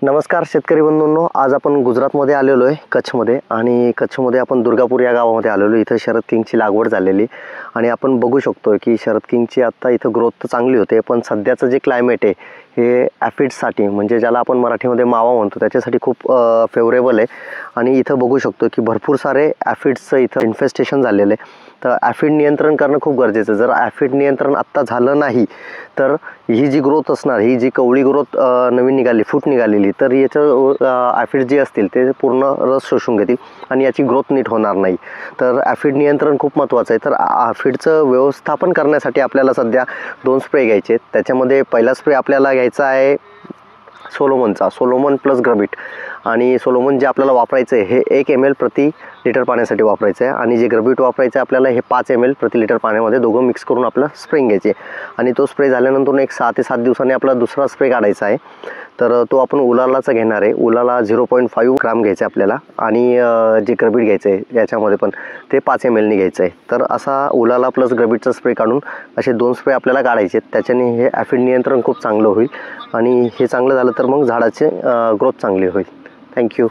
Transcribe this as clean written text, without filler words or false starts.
नमस्कार शेतकरी बंधूंनो, आज आपण गुजरातमध्ये आलेलो आहे, कच्छमध्ये. आणि कच्छमध्ये आपण दुर्गापूर या गावामध्ये आलेलो. इथं शरद किंगची लागवड झालेली आणि आपण बघू शकतो की शरद किंगची आत्ता इथं ग्रोथ तर चांगली होते, पण सध्याचं जे क्लायमेट आहे हे ॲफिड्ससाठी, म्हणजे ज्याला आपण मराठीमध्ये मावा म्हणतो, त्याच्यासाठी खूप फेवरेबल आहे. आणि इथं बघू शकतो की भरपूर सारे ॲफिड्सचं इथं इन्फेस्टेशन झालेलं आहे. तर ॲफिड नियंत्रण करणं खूप गरजेचं आहे. जर ॲफिड नियंत्रण आत्ता झालं नाही तर ही जी ग्रोथ असणार, ही जी कवळी ग्रोथ नवीन निघाली, फूट निघालेली, तर याचं ॲफिड जे असतील ते पूर्ण रस शोषून घेतील आणि याची ग्रोथ नीट होणार नाही. तर ॲफिड नियंत्रण खूप महत्त्वाचं आहे. तर ॲफिडचं व्यवस्थापन करण्यासाठी आपल्याला सध्या 2 स्प्रे घ्यायचे आहेत. त्याच्यामध्ये पहिला स्प्रे आपल्याला घ्यायचा आहे सोलोमन प्लस ग्रबिट. आणि सोलोमन जे आपल्याला वापरायचं आहे हे 1 ml प्रति लिटर पाण्यासाठी वापरायचं आहे, आणि जे ग्रबिट वापरायचं आहे आपल्याला हे 5 ml प्रति लिटर पाण्यामध्ये दोघं मिक्स करून आपलं स्प्रेइंग घ्यायचे. आणि तो स्प्रे झाल्यानंतर एक 6 ते 7 दिवसांनी आपला दुसरा स्प्रे काढायचा आहे. तर तो आपण उलालाचा घेणार आहे. उलाला 0.5 ग्राम घ्यायचं आहे आपल्याला, आणि जे ग्रबिट घ्यायचं आहे याच्यामध्ये पण ते 5 ml नी घ्यायचं आहे. तर असा उलाला प्लस ग्रबिटचा स्प्रे काढून असे 2 स्प्रे आपल्याला काढायचे. त्याच्याने हे ॲफिड नियंत्रण खूप चांगलं होईल, आणि हे चांगलं झालं तर मग झाडाचे ग्रोथ चांगली होईल. थँक्यू.